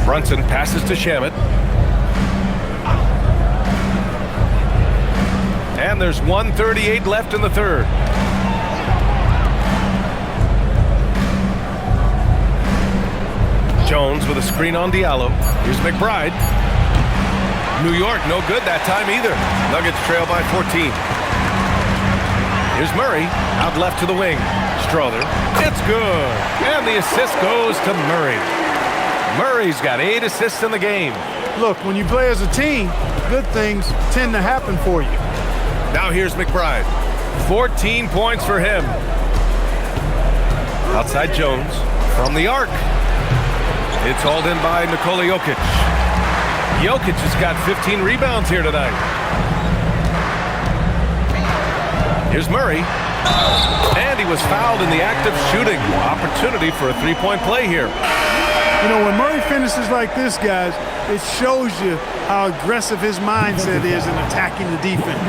Brunson passes to Shamet. And there's 1:38 left in the third. Jones with a screen on Diallo. Here's McBride. New York, no good that time either. Nuggets trail by 14. Here's Murray, out left to the wing. Strawther, it's good. And the assist goes to Murray. Murray's got 8 assists in the game. Look, when you play as a team, good things tend to happen for you. Now here's McBride. 14 points for him. Outside Jones from the arc. It's hauled in by Nikola Jokic. Jokic has got 15 rebounds here tonight. Here's Murray. And he was fouled in the act of shooting. Opportunity for a three-point play here. You know, when Murray finishes like this, guys, it shows you how aggressive his mindset is in attacking the defense.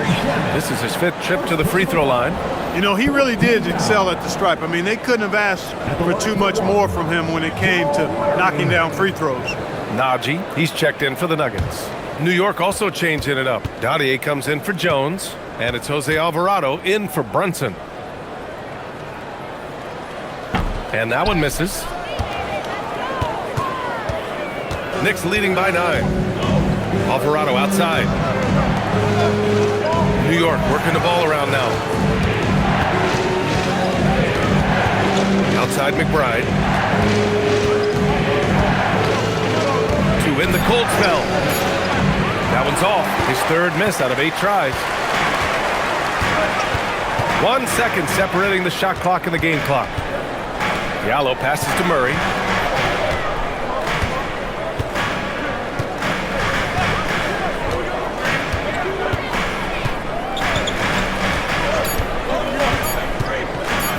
This is his 5th trip to the free throw line. You know, he really did excel at the stripe. I mean, they couldn't have asked for too much more from him when it came to knocking down free throws. Najee, he's checked in for the Nuggets. New York also changing it up. Dottier comes in for Jones, and it's Jose Alvarado in for Brunson. And that one misses. Knicks leading by 9. Alvarado outside. New York working the ball around now. Outside McBride. To win the cold spell. That one's off. His 3rd miss out of 8 tries. 1 second separating the shot clock and the game clock. Diallo passes to Murray.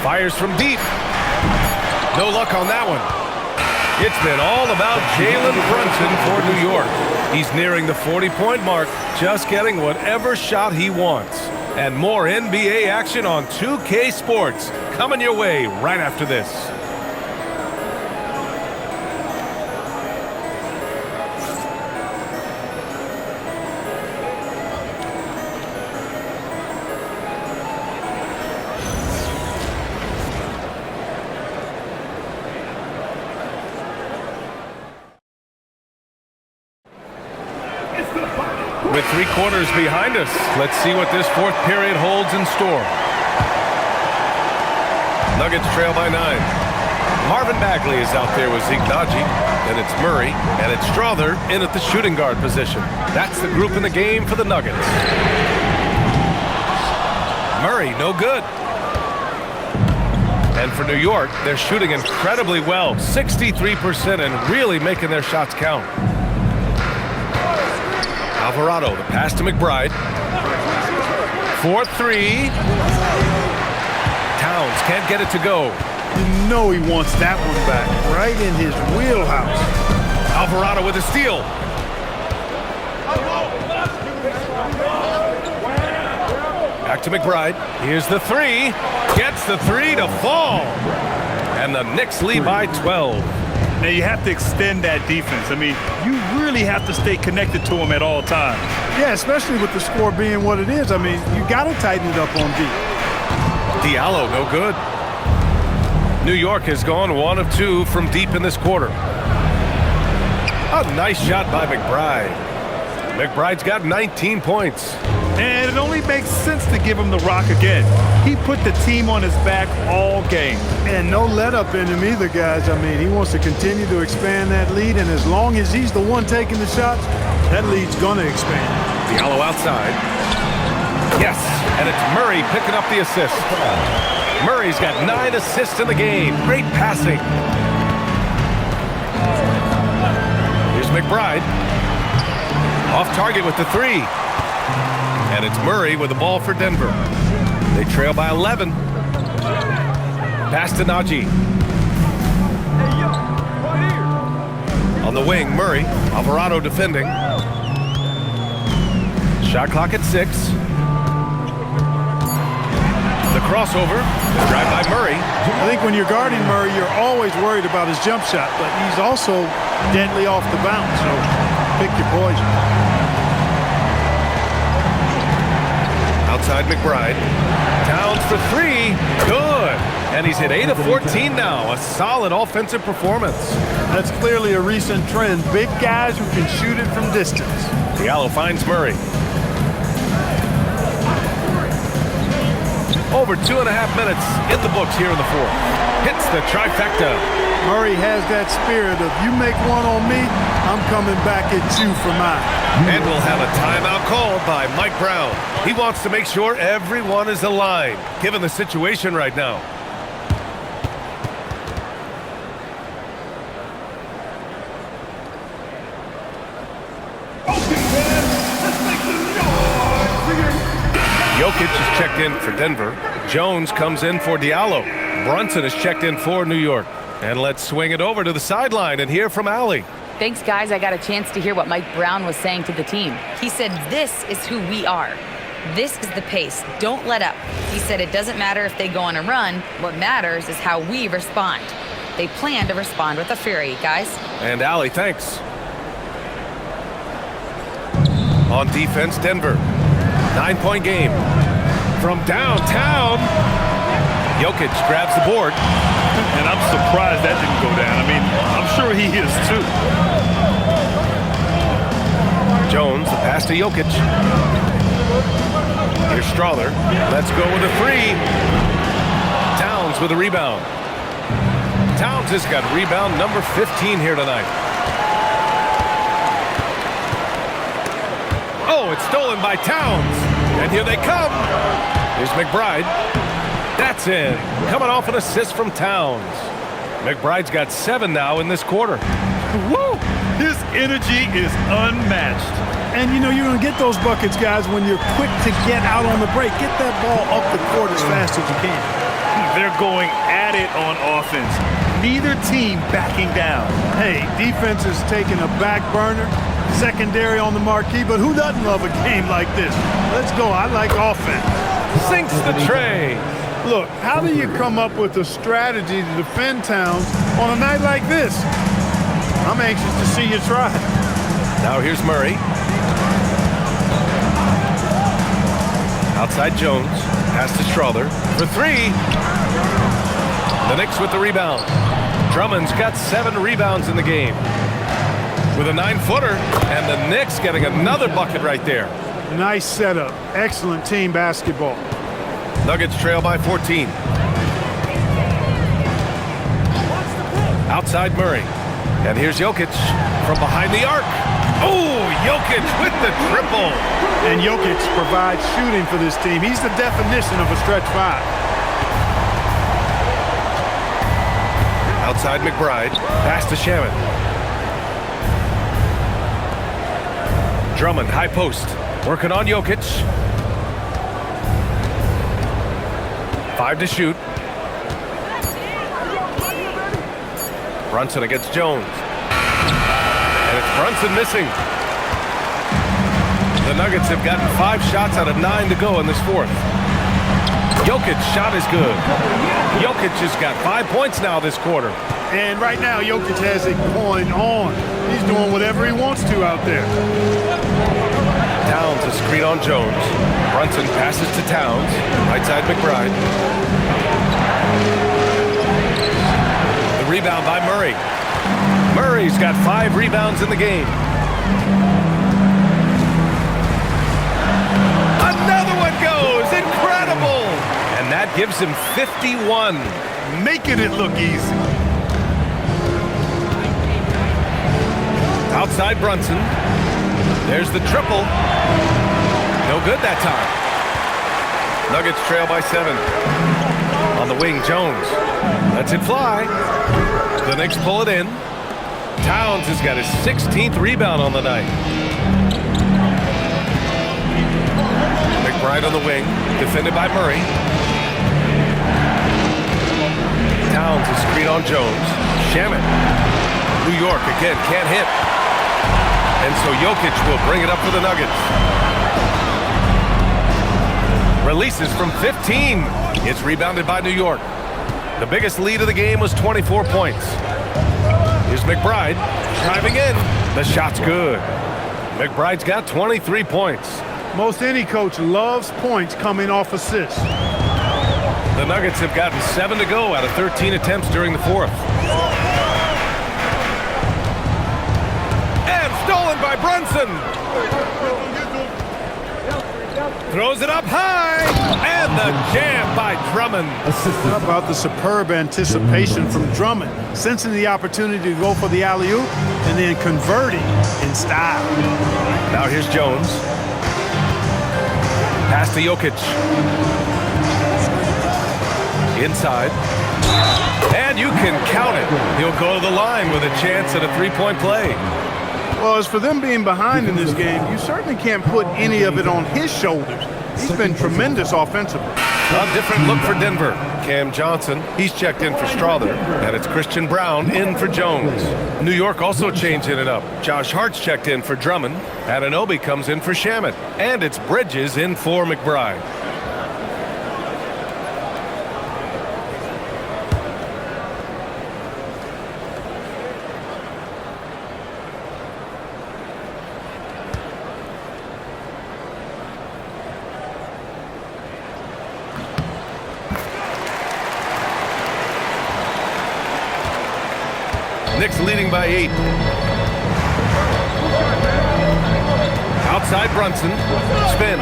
Fires from deep. No luck on that one. It's been all about Jalen Brunson for New York. He's nearing the 40-point mark, just getting whatever shot he wants. And more NBA action on 2K Sports coming your way right after this. With 3 quarters behind us, let's see what this 4th period holds in store. Nuggets trail by 9. Marvin Bagley is out there with Zeke Najee, and it's Murray, and it's Strawther in at the shooting guard position. That's the group in the game for the Nuggets. Murray, no good. And for New York, they're shooting incredibly well, 63%, and really making their shots count. Alvarado, the pass to McBride. 4-3. Towns can't get it to go. You know he wants that one back, right in his wheelhouse. Alvarado with a steal. Back to McBride. Here's the three. Gets the three to fall. And the Knicks lead by 12. Now you have to extend that defense. I mean, you really have to stay connected to them at all times. Yeah, especially with the score being what it is. I mean, you got to tighten it up on D. Diallo, no good. New York has gone 1 of 2 from deep in this quarter. A nice shot by McBride. McBride's got 19 points. And it only makes sense to give him the rock again. He put the team on his back all game. And no let up in him either, guys. I mean, he wants to continue to expand that lead, and as long as he's the one taking the shots, that lead's going to expand. Diallo outside. Yes, and it's Murray picking up the assist. Murray's got 9 assists in the game. Great passing. Here's McBride. Off target with the three. And it's Murray with the ball for Denver. They trail by 11. Pass to Najee. On the wing, Murray. Alvarado defending. Shot clock at 6. The crossover. The drive by Murray. I think when you're guarding Murray, you're always worried about his jump shot, but he's also deadly off the bounce, so pick your poison. Outside McBride. Towns for three. Good. And he's hit 8 of 14 now. A solid offensive performance. That's clearly a recent trend. Big guys who can shoot it from distance. Diallo finds Murray. Over 2.5 minutes in the books here in the fourth. Hits the trifecta. Murray has that spirit of, you make one on me, I'm coming back at you for mine. And we'll have a timeout called by Mike Brown. He wants to make sure everyone is aligned, given the situation right now. Jokic is checked in for Denver. Jones comes in for Diallo. Brunson is checked in for New York. And let's swing it over to the sideline and hear from Allie. Thanks, guys. I got a chance to hear what Mike Brown was saying to the team. He said, this is who we are. This is the pace. Don't let up. He said it doesn't matter if they go on a run. What matters is how we respond. They plan to respond with a fury, guys. And Allie, thanks. On defense, Denver. 9-point game. From downtown, Jokic grabs the board. And I'm surprised that didn't go down. I mean, I'm sure he is too. Jones, the pass to Jokic. Here's Strother. Let's go with a three. Towns with a rebound. Towns has got rebound number 15 here tonight. Oh, it's stolen by Towns. And here they come. Here's McBride. That's in. Coming off an assist from Towns. McBride's got 7 now in this quarter. Woo! His energy is unmatched. And, you know, you're going to get those buckets, guys, when you're quick to get out on the break. Get that ball up the court as fast as you can. They're going at it on offense. Neither team backing down. Hey, defense is taking a back burner. Secondary on the marquee, but who doesn't love a game like this? Let's go. I like offense. Sinks the tray. Look, how do you come up with a strategy to defend Towns on a night like this? I'm anxious to see you try. Now here's Murray. Outside Jones. Pass to Strother for three. The Knicks with the rebound. Drummond's got 7 rebounds in the game. With a 9-footer, and the Knicks getting another bucket right there. Nice setup. Excellent team basketball. Nuggets trail by 14. Outside Murray. And here's Jokic from behind the arc. Oh, Jokic with the triple. And Jokic provides shooting for this team. He's the definition of a stretch 5. Outside McBride. Pass to Shaman. Drummond, high post. Working on Jokic. 5 to shoot. Brunson against Jones. And it's Brunson missing. The Nuggets have gotten 5 shots out of 9 to go in this fourth. Jokic shot is good. Jokic has got 5 points now this quarter. And right now, Jokic has it going on. He's doing whatever he wants to out there. Towns a screen on Jones. Brunson passes to Towns. Right side McBride. The rebound by Murray. Murray's got 5 rebounds in the game. Another one goes. Incredible. And that gives him 51. Making it look easy. Outside Brunson. There's the triple. No good that time. Nuggets trail by 7. On the wing, Jones lets it fly. The Knicks pull it in. Towns has got his 16th rebound on the night. McBride on the wing, defended by Murray. Towns a screen on Jones. Shamet. New York again can't hit. And so Jokic will bring it up for the Nuggets. Releases from 15. It's rebounded by New York. The biggest lead of the game was 24 points. Here's McBride driving in. The shot's good. McBride's got 23 points. Most any coach loves points coming off assists. The Nuggets have gotten 7 to go out of 13 attempts during the fourth. Stolen by Brunson. Throws it up high. And the jam by Drummond. How about the superb anticipation from Drummond, sensing the opportunity to go for the alley-oop and then converting in style. Now here's Jones. Pass to Jokic. Inside. And you can count it. He'll go to the line with a chance at a three-point play. Well, as for them being behind in this game, you certainly can't put any of it on his shoulders. He's been tremendous offensively. A different look for Denver. Cam Johnson, he's checked in for Strother, and it's Christian Brown in for Jones. New York also changing it up. Josh Hart's checked in for Drummond. Anunoby comes in for Shamet. And it's Bridges in for McBride. Knicks leading by 8. Outside Brunson. Spins.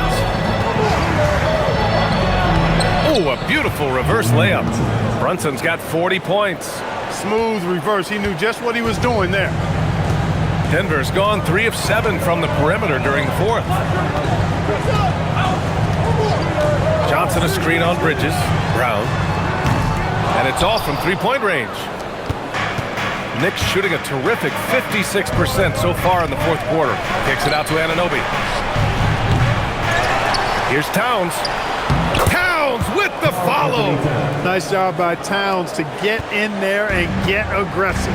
Oh, a beautiful reverse layup. Brunson's got 40 points. Smooth reverse. He knew just what he was doing there. Denver's gone 3 of 7 from the perimeter during the fourth. Johnson a screen on Bridges. Brown. And it's off from three-point range. Knicks shooting a terrific 56% so far in the fourth quarter. Kicks it out to Anunoby. Here's Towns. Towns with the follow. Nice job by Towns to get in there and get aggressive.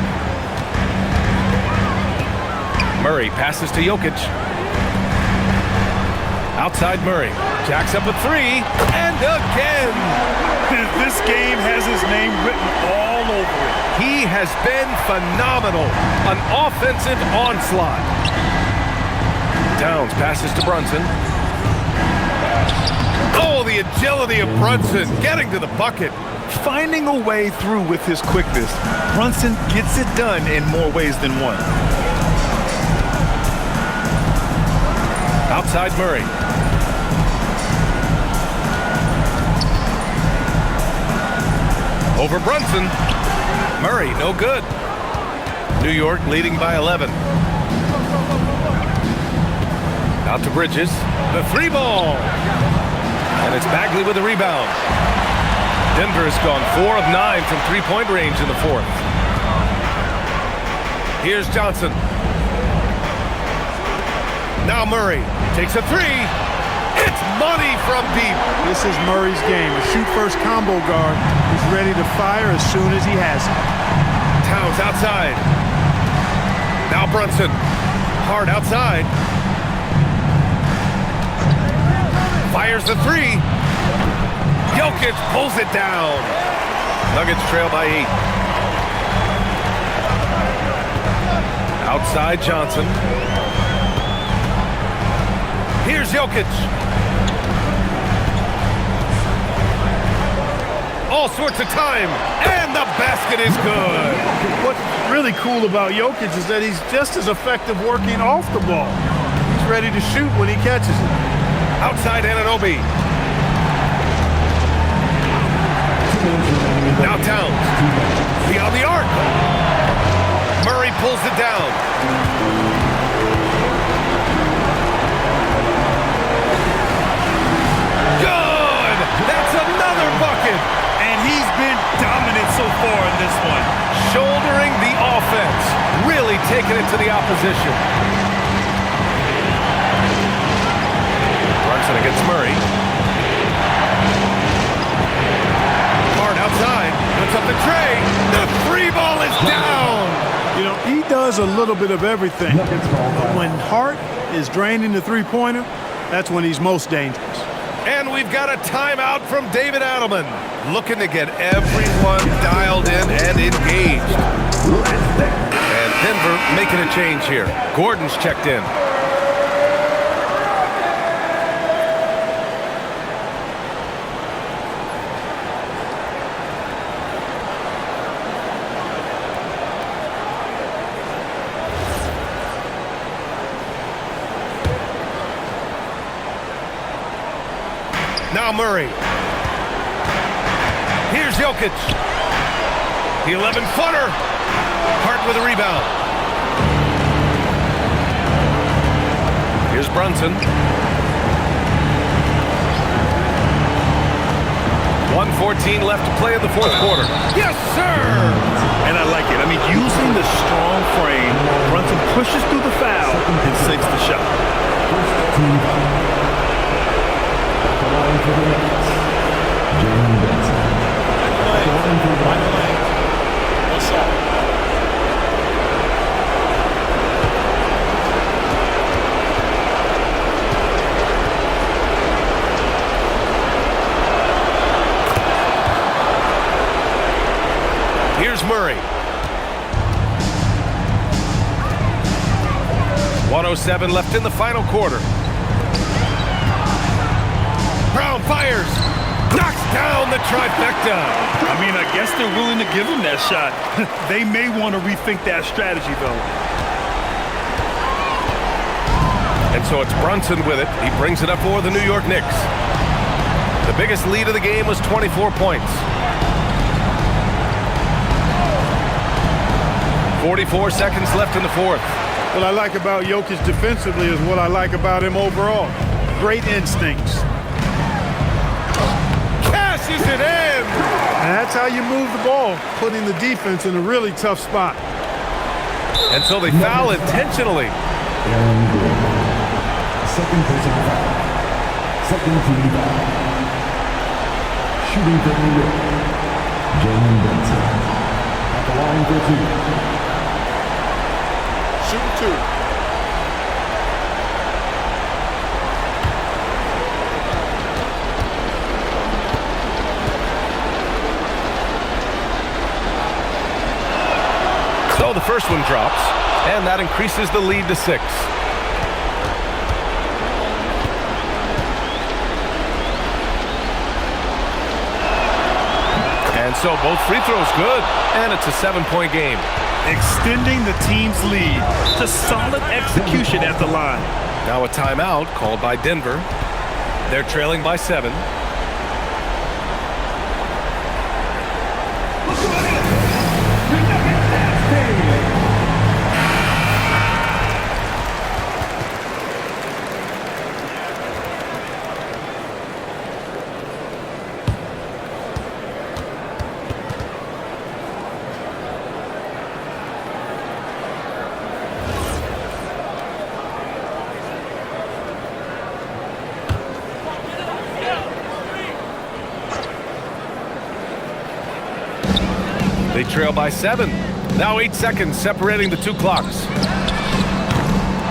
Murray passes to Jokic. Outside Murray. Jacks up a 3. And again. This game has his name written all over it. He has been phenomenal. An offensive onslaught. Towns passes to Brunson. Oh, the agility of Brunson getting to the bucket. Finding a way through with his quickness, Brunson gets it done in more ways than one. Outside Murray. Over Brunson. Murray, no good. New York leading by 11. Out to Bridges. The 3-ball. And it's Bagley with the rebound. Denver has gone 4 of 9 from three-point range in the fourth. Here's Johnson. Now Murray takes a 3. It's money from deep. This is Murray's game. A shoot-first combo guard who's ready to fire as soon as he has it. Towns outside. Now Brunson. Hard outside. Fires the 3. Jokic pulls it down. Nuggets trail by 8. Outside Johnson. Here's Jokic. All sorts of time, and the basket is good. What's really cool about Jokic is that he's just as effective working off the ball. He's ready to shoot when he catches it. Outside Anunoby. Now Towns. Beyond the arc. Murray pulls it down. Good! That's another bucket. And he's been dominant so far in this one. Shouldering the offense. Really taking it to the opposition. Brunson against Murray. Hard outside. Puts up the tray. The 3 ball is down. You know, he does a little bit of everything. But when Hart is draining the three-pointer, that's when he's most dangerous. And we've got a timeout from David Adelman. Looking to get everyone dialed in and engaged. And Denver making a change here. Gordon's checked in. Now Murray. Here's Jokic. The 11-footer. Hart with a rebound. Here's Brunson. 1:14 left to play in the fourth quarter. Yes, sir! And I like it. I mean, using the strong frame, Brunson pushes through the foul and sinks the shot. What's up? Here's Murray. 1:07 left in the final quarter. Brown fires. Knocks down the trifecta. I mean, I guess they're willing to give him that shot. They may want to rethink that strategy, though. And so it's Brunson with it. He brings it up for the New York Knicks. The biggest lead of the game was 24 points. 44 seconds left in the fourth. What I like about Jokic defensively is what I like about him overall. Great instincts. Cashes it in! And that's how you move the ball, putting the defense in a really tough spot. And so they foul intentionally. Second personal foul. Second team foul. Shooting for New York. Jalen Brunson. At the line for 2. Shooting 2. So the first one drops, and that increases the lead to 6. And so both free throws good, and it's a 7-point game. Extending the team's lead. Just solid execution at the line. Now a timeout called by Denver. They're trailing by 7. They trail by 7. Now 8 seconds separating the two clocks.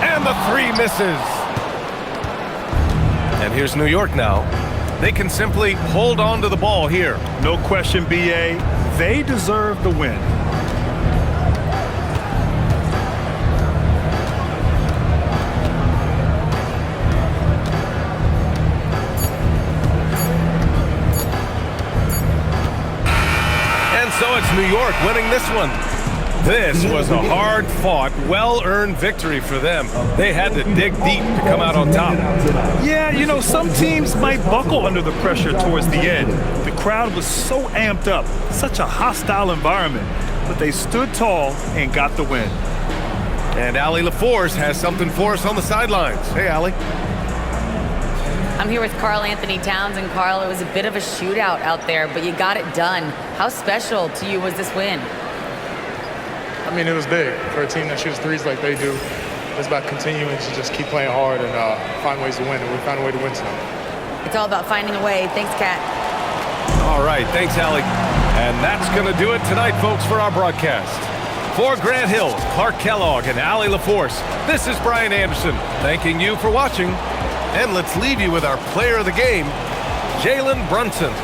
And the 3 misses. And here's New York now. They can simply hold on to the ball here. No question, B.A. They deserve the win. And so it's New York winning this one. This was a hard-fought, well-earned victory for them. They had to dig deep to come out on top. Yeah, you know, some teams might buckle under the pressure towards the end. The crowd was so amped up, such a hostile environment, but they stood tall and got the win. And Allie LaForce has something for us on the sidelines. Hey, Allie. I'm here with Karl Anthony Towns, and Karl, it was a bit of a shootout out there, but you got it done. How special to you was this win? I mean, it was big for a team that shoots threes like they do. It's about continuing to just keep playing hard and find ways to win, and we found a way to win tonight. It's all about finding a way. Thanks, Kat. All right, thanks, Allie. And that's going to do it tonight, folks, for our broadcast. For Grant Hill, Clark Kellogg, and Allie LaForce, this is Brian Anderson, thanking you for watching. And let's leave you with our player of the game, Jalen Brunson.